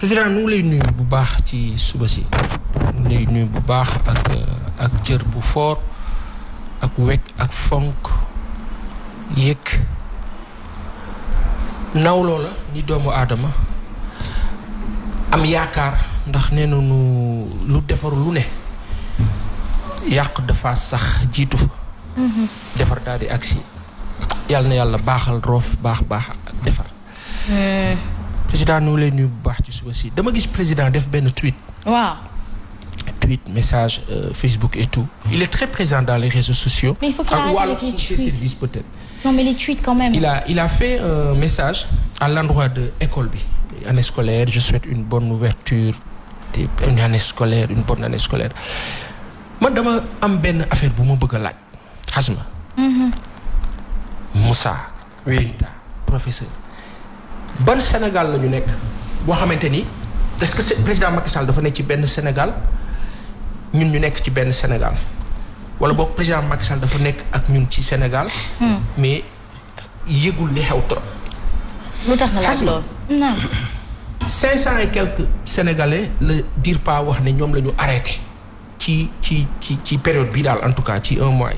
président nu ngi lay nuyu bu baax ci suba si nu lay nuyu bu baax ak cër bu fort ak wekk ak fonk yëg nawloo la ni doomu aadama am yaakaar ndax nee nañu lu defaru lu ne yàq dafa sax jiitu fa defar daal di agsi yàlla na yàlla baaxal roof baax ak defar président nu lay nuyu bu baax ci suba si dama gis président def benn tweet tweet message Facebook et tout il est très présent dans les réseaux sociaux mais il faut qu'il arrête avec les tweets services peut-être non mais les tweets quand même il a fait un message à l'endroit de école bi année scolaire je souhaite une bonne ouverture une année scolaire une bonne année scolaire man dama am benn affaire bu ma bëgg a laaj xasma Moussa oui professeur ban Sénégal la ñu nekk boo xamante ni est-ce que président Macky Sall dafa nekk ci benn Sénégal ñun ñu nekk ci benn Sénégal wala boog président Macky Sall dafa nekk ak ñun ci Sénégal mais yëgul li xew trop lu tax nga laaj loolu non 500 et quelques Sénégalais la dire pas wax ne ñoom la ñu arrêté ci période bii daal en tout cas ci un mois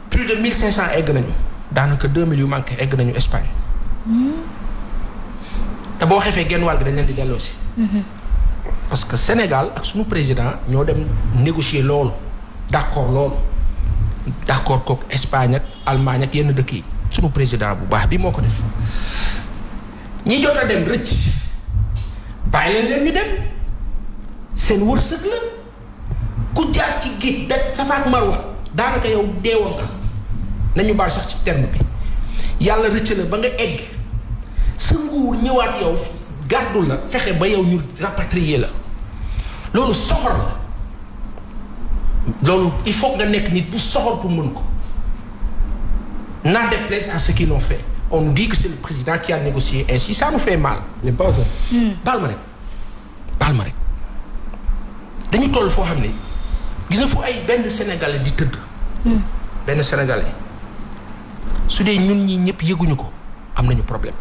plus de 1500 egg nañu daanaka 2000 yu manqué egg nañu Espagne te boo xefee genn wàll gi dañ leen di delloo si parce que Sénégal ak suñu président ñoo dem négocier loolu d'accord kook Espagne ak Allemagne ak yenn dëkk yi suñu président bu baax bi moo ko def ñi jot a dem rëcc bàyyi leen ñu dem seen wërsëg la ku jaar ci géej daj Safa ak Marwa daanaka yow deewoon nga nañu baal sax ci terme bi yàlla rëcc la ba nga egg sa nguur ñëwaat yow gàddu la fexe ba yow ñu rapatrier la loolu soxor la loolu il faut nga nekk nit bu soxor pour mën ko n'en déplaise à ceux qui l'ont fait on nous dit que c'est le président qui a négocié ainsi ça nous fait mal. n'est pas ça. baal ma rek dañu toll foo xam ne gis nga fu ay benn sénégalais di tëdd. benn sénégalais su dee ñun ñi ñëpp yëguñu ko am nañu problème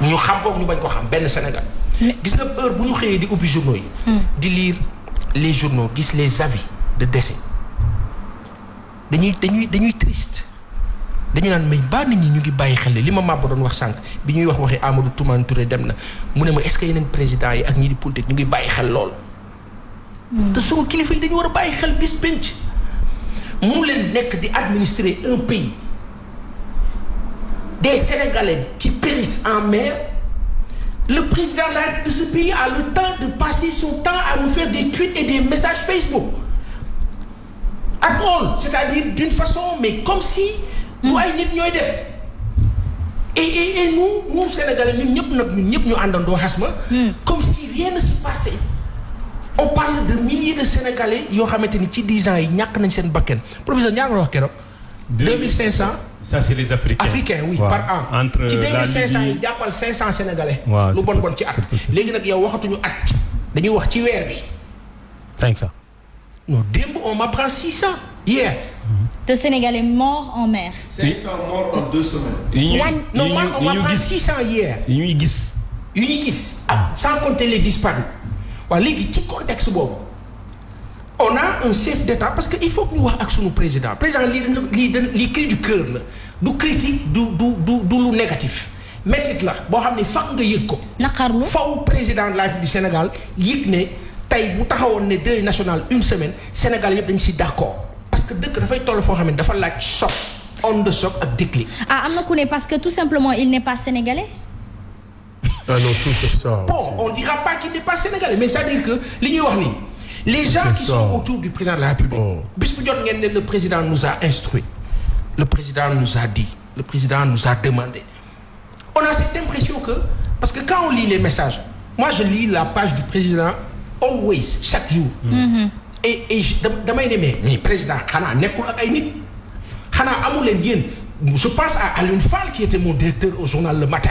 ñu xam ko ñu bañ ko xam benn Sénégal. gis nga heure bu ñu xëyee di ubbi journaux yi. di lire les journaux gis les avis de décès dañuy triste dañu naan mais ba nit ñi ñu ngi bàyyi xel li ma màbb doon wax sànq bi ñuy waxi Amadou Toumane Touré dem na mu ne ma est-ce que yeneen président yi ak ñi di politique ñu ngi bàyyi xel lool. te suñu kilifa yi dañu war a bàyyi xel bis penc mu leen nekk di administrer un pays des Sénégalais qui périssent en mer. Le président de ce pays a le temps de passer son temps à nous faire des tweets et des messages Facebook. At all, c'est-à-dire d'une façon, mais comme si nous ay nit ñooy dem. Et nous Sénégalais ñun ñëpp ñu àndandoo xasma. Comme si rien ne se passait. On parle de milliers de Sénégalais yoo xamante ni ci 10 ans yi ñàkk nañ seen bakkan professeur ñaa nga wax keroog. 2500. Ça c'est les Africains. Africains oui wow. par an. Entre ci la 2500 Libye yi jàppal 500 Sénégalais. waaw lu bon ci at. léegi nag yow waxatuñu at dañuy wax ci weer bi. 500. non démb on m'apprend 600 hier. de Sénégalais morts en mer. 500 morts en 2 semaines. non man on m'apprend 600 hier. yu ñuy gis. sans compter les disparus. waaw léegi ci contexte boobu on a un chef d'État parce que il faut que ñu wax ak sunu président lii cri du cœur la du critique du lu négatif métit la boo xam ne faq nga yëg ko. naqarlu faw président de la République du Sénégal yëg ne tey bu taxawoon ne deuil national une semaine Sénégal yëpp dañu si d'accord parce que dëkk dafay toll foo xam ne dafa laaj choc onde de choc ak déclic. am na ku ne parce que tout simplement il n'est pas sénégalais. Ah non, tout c'est ça. Bon, on dira pas qu'il n'est pas sénégalais, mais ça veut dire que li ñuy wax ni les gens qui sont autour du président de la République. bis bu jot ngeen ne le président nous a instruit, le président nous a dit, le président nous a demandé. On a cette impression que parce que quand on lit les messages, moi je lis la page du président always chaque jour. Et damay ne mais président xanaa nekkul ak ay nit xanaa amul leen yéen je pense à Alioune Fall qui était mon directeur au journal Le Matin.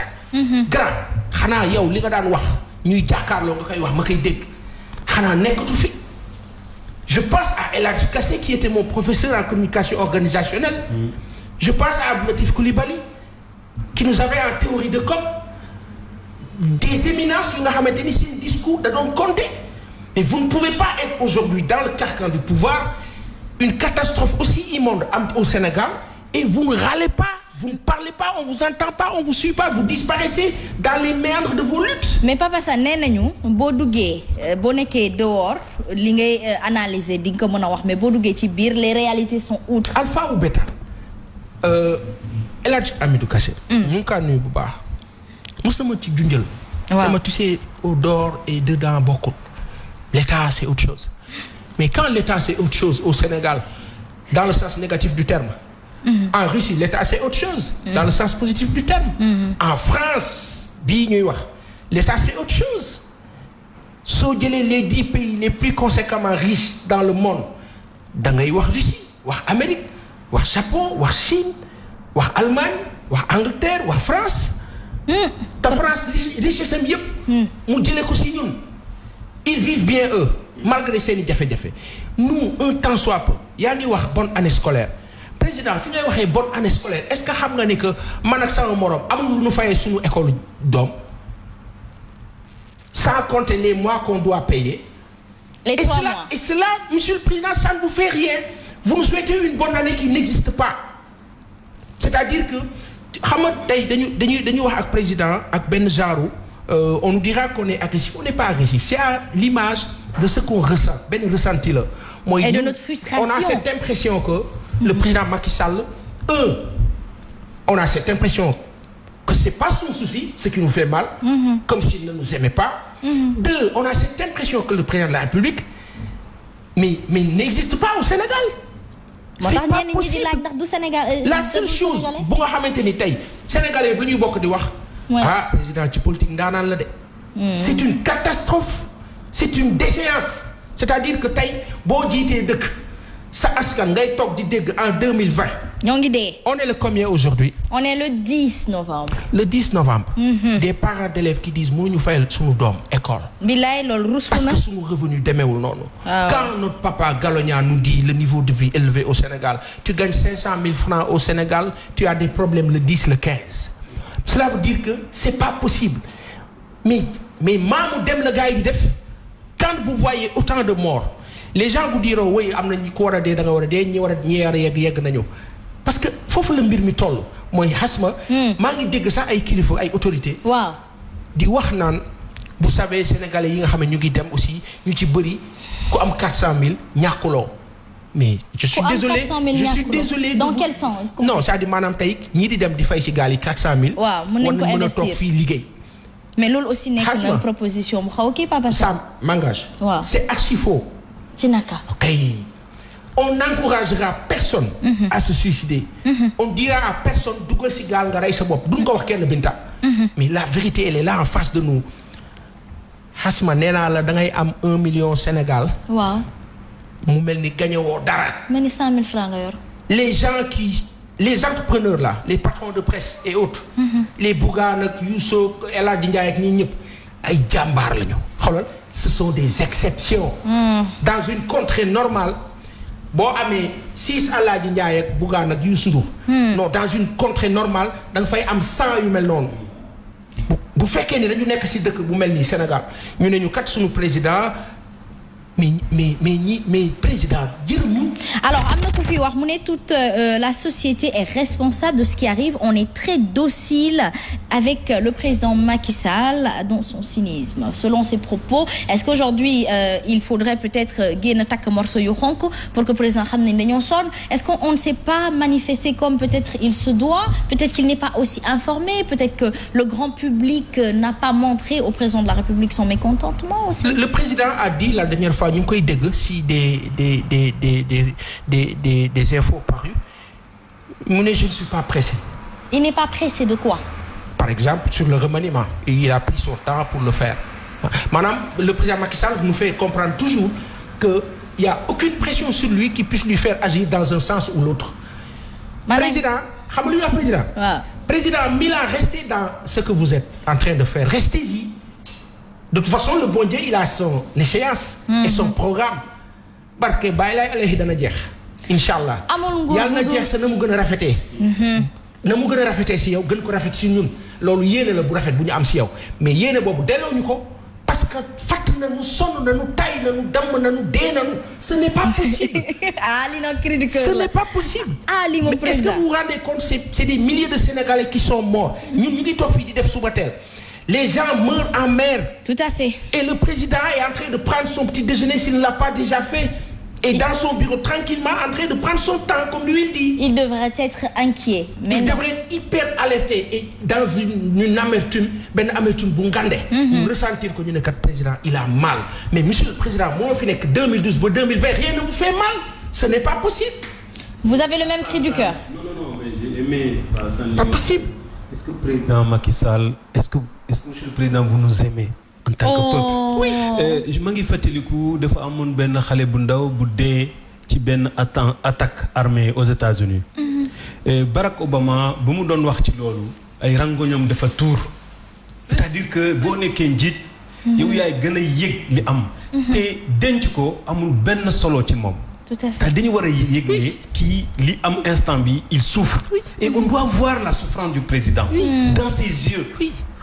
grand xanaa yow li nga daan wax ñuy jàkkaarloo nga koy wax ma koy dégg xanaa nekkatu fi je pense à El Hadj Kassé qui était mon professeur en communication organisationnelle. Je pense à Abdou Latif Coulibaly qui nous avait en théorie de com des éminences yu nga xamante ni seen discours da doon compter et vous ne pouvez pas être aujourd'hui dans le carcan du pouvoir une catastrophe aussi immonde am au Sénégal et vous ne râlez pas vous ne parlez pas on vous entend pas on vous suit pas vous disparaissez dans les méandres de vos luttes. mais Papa Sa nee nañu boo duggee boo nekkee dehors li ngay analyser di nga ko mën a wax mais boo duggee ci biir les réalités sont outre. alpha ou bêta El Hadj Amidou Kassé. ñu ngi kaa nuyu bu baax. mos na ma ci junjal. waaw dama touché au dehors et dedans bokkul. L'État c'est autre chose mais quand l'État c'est autre chose au Sénégal dans le sens négatif du terme. En Russie l'État c'est autre chose. dans le sens positif du terme. En France bii ñuy wax l'État c'est autre chose. soo jëlee les 10 pays les plus conséquemment riches dans le monde da ngay wax Russie wax Amérique wax Japon wax Chine wax Allemagne wax Angleterre wax France. te France richesse am yëpp. mu jëlee ko si ñun. ils vivent bien eux malgré seeni jafe-jafe nous un temps soit peu yaa ngi wax bonne année scolaire président fi ngay waxee bonne année scolaire est-ce que xam nga ni que man ak sama morom amul lu nu fayee suñu école doom sans compter les mois qu'on doit payer. les 3 mois et cela monsieur le président ça ne vous fait rien vous nous souhaitez une bonne année qui n'existe pas c'est-à-dire que xam nga tey dañuy wax ak président ak benn genre. On nous dira qu'on est agressif on n'est pas agressif c'est à l'image de ce qu'on ressent benn ressenti la mooy et de notre frustration on a cette impression que le président Macky Sall on a cette impression que c'est pas son souci ce qui nous fait mal comme s'il ne nous aimait pas 2 on a cette impression que le président de la République mais n'existe pas au Sénégal c'est pas possible la seule chose bu nga xamante ni tey sénégalais bu ñuy bokk di wax ah président ci politique ndaanaan la de. c'est une catastrophe c'est une déchéance c'est-à-dire que tey boo jiitee dëkk sa askan ngay toog di dégg en 2020. ñoo ngi dee. on est le combien aujourd'hui? on est le 10 novembre. le 10 novembre. des parents d'élèves qui disent mënuñu fayal suñu doom école. bilaay loolu ruus na parce que suñu revenu demeewul noonu. quand notre papa Galonia nous dit le niveau de vie élevé au Sénégal tu gagnes 500 000 francs au Sénégal tu as des problèmes le 10 le 15. Cela veut dire que c'est pas possible mais maamu dem la gars yi def quand vous voyez autant de morts les gens vous diront oui am na ñu ko war a dee da nga war a dee ñi war a yegg nañu parce que foofu la mbir mi toll mooy xasma maa ngi dégg sax ay kilifa ay autorités waaw di wax naan vous savez sénégalais yi nga xam ne ñu ngi dem aussi ñu ci bëri ku am 400 000 ñàkkuloo mais je suis désolé dans quel sens non c'est-à-dire maanaam tey ñii di dem di fay ci gaal yi 400 000 waaw mën nañ ko investir war nañ mën a toog fii liggéey mais loolu aussi nekk na proposition bu xaw kii Papa ça m'engage waaw c'est archi faux ci naka ok on n'encouragera personne à se suicider on dira à personne dugal ci gaal nga rey sa bopp duñ ko wax kenn Binta mais la vérité elle est là en face de nous xasma nee naa la da ngay am 1 million Sénégal waaw mu mel ni gañewoo dara. mel ni 100 000 francs nga yor. les entrepreneurs là les patrons de presse et autres. les Bougane ak Youssou El Hadji Ndiaye ak ñi ñëpp ay jàmbaar lañu. xoolal ce sont des exceptions. dans une contrée normale boo amee 6 El Hadji Ndiaye ak Bougane ak Youssou Ndour. non dans une contrée normale da nga fay am 100 yu mel noonu. bu fekkee ni dañu nekk ci dëkk bu mel nii Sénégal ñu ne ñu kat suñu président. mais président jërëjëf. alors am na ku fi wax mu ne toute la société est responsable de ce qui arrive on est très docile avec le président Macky Sall dans son cynisme selon ses propos est-ce qu'aujourd'hui il faudrait peut-être génn takk morceau yu xonk pour que président xam ne dañoo sonn est-ce qu'on ne s'est pas manifesté comme peut-être il se doit peut-être qu'il n'est pas aussi informé peut-être que le grand public n'a pas montré au président de la République son mécontentement aussi. Le président a dit la dernière fois ñu ngi koy dégg si des infos parues mu ne je ne suis pas pressé. Il n'est pas pressé de quoi? Par exemple sur le remaniement il a pris son temps pour le faire maanaam le président Macky Sall nous fait comprendre toujours que il y a aucune pression sur lui qui puisse lui faire agir dans un sens ou l'autre. Président xam nga lu ñuy wax président. waaw président Milan restez dans ce que vous êtes en train de faire restez-y. De toute façon le bon Dieu il a son échéance et son programme barke bàyyi laay alayhi dana jeex incha allah yàlla na jeex sa na mu gën a rafetee na mu gën a rafetee si yow gën ko rafet si ñun loolu yéene la bu rafet bu ñu am si yow mais yéene boobu delloo ñu ko parce que fàtt nañu sonn nañu tay nañu damm nañu dee nañu ce n'est pas possible. ah li nag cri du cœur ce la n'est pas possible. ah li moom président est-ce que vous vous rendez compte c'est des milliers de Sénégalais qui sont morts ñun ñu ngi toog fii di def suba teel les gens meurent en mer. tout à fait. et le président est en train de prendre son petit déjeuner s'il ne l'a pas déjà fait. Et dans son bureau, tranquillement, en train de prendre son temps, comme lui il dit. Il devrait être inquiet. Mais il devrait être hyper alerté et dans une amertume, ben amertume bungande. Ressentir que le président, il a mal. Mais monsieur le président, moi, je finis que 2012 pour 2020, rien ne vous fait mal. Ce n'est pas possible. Vous avez le même cri du cœur. Non, mais j'ai aimé. Pas possible. Est-ce que le président Macky Sall, est-ce que monsieur le président, vous nous aimez en tant que peuple? Oui. Je m'en fàttaliku dafa amoon benn xale bu ndaw bu dee ci benn attaque armée aux États-Unis. Barack Obama bu mu doon wax ci loolu ay rangoñam dafa tuur. c'est-à-dire que boo nekkee njiit. yow yaay gën a yëg li am. te denc ko amul benn solo ci moom. Tout à fait. dañu war a yëg ne kii li am instant bi il souffre. Et on doit voir la souffrance du président. Dans ses yeux.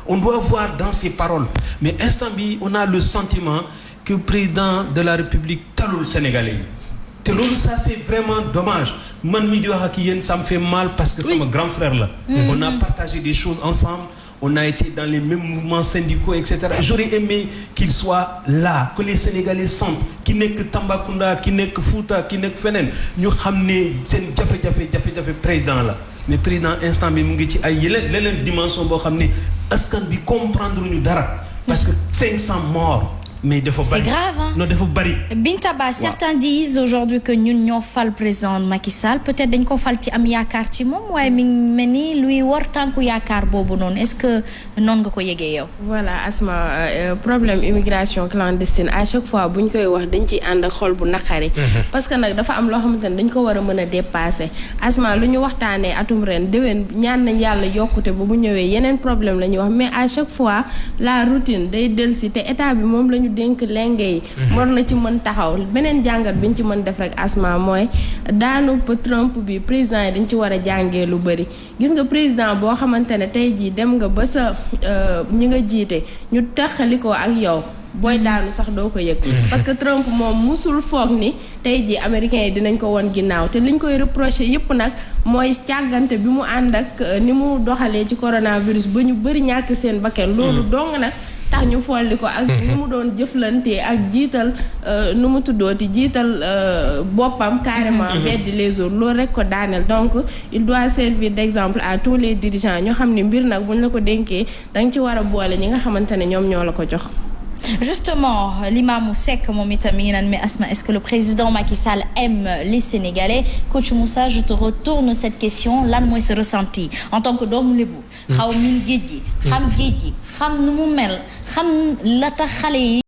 On doit voir dans ses paroles. Mais instant bi on a le sentiment que le président de la République talul Sénégalais yi. te loolu ça c'est vraiment dommage man mi di wax ak yéen ça me fait mal parce que sama grand frère la. On a partagé des choses ensemble. On a été dans les mêmes mouvements syndicaux, etc. J'aurais aimé qu'il soit là, que les Sénégalais sentent, qui n'est que Tambacounda, qui n'est que Fouta, qui n'est que Fenen. Nous savons que c'est un président là. Mais président instant bi mu ngi ci ay yeneen dimension boo xam ne askan bi comprendre ñu dara. Parce que 500 morts. Mais c'est grave, hein? Non, dafa bari. Binta Ba, certains disent aujourd'hui que ñun ñoo fal président Macky Sall peut-être dañ ko fal ci am yaakaar ci moom waaye mi ngi mel ni luy war tànku yaakaar boobu noonu est-ce que noonu nga ko yëgee yow. voilà Asma problème immigration clandestine à chaque fois bu ñu koy wax dañ ciy ànd ak xol bu naqari. parce que nag dafa am loo xamante ne dañ ko war a mën a dépasser Asma lu ñu waxtaanee atum ren déwén ñaan nañ yàlla yokkute ba bu ñëwee yeneen problème la ñuy wax mais à chaque fois la routine day dellusi te état bi moom la ñu dénk lenge yi war na ci mën taxaw beneen jàngat biñ ci mën def rek Asma mooy daanu Trump bi président yi dañ ci war a jàngee lu bëri gis nga président boo xamante ne tey jii dem nga ba sa ñi nga jiite ñu taxalikoo ak yow booy daanu sax doo ko yëg parce que Trump moom musul foog ni tey jii américains yi dinañ ko won ginnaaw te liñ koy reproché yépp nag mooy càggante bi mu ànd ak ni mu doxalee ci coronavirus ba ñu bëri ñàkk seen bakkan loolu dong nag tax ñu folli ko ak ni mu doon jëflante ak jiital nu mu tuddooti jiital boppam carrément beddi les autres loolu rek ko daaneel donc il doit servir d'exemple à tous les dirigeants ñoo xam ne mbir nag buñ la ko dénkee danga ci war a boole ñi nga xamante ne ñoom ñoo la ko jox. Justement, l'imam Seck mais Asma, est-ce que le président Macky Sall aime les Sénégalais? Coach Moussa, je te retourne cette question. Lan mooy sa ressenti en tant que doomu Lebu. xaw min géej gi xam géej gi xam nu mu mel xam la tax xale yi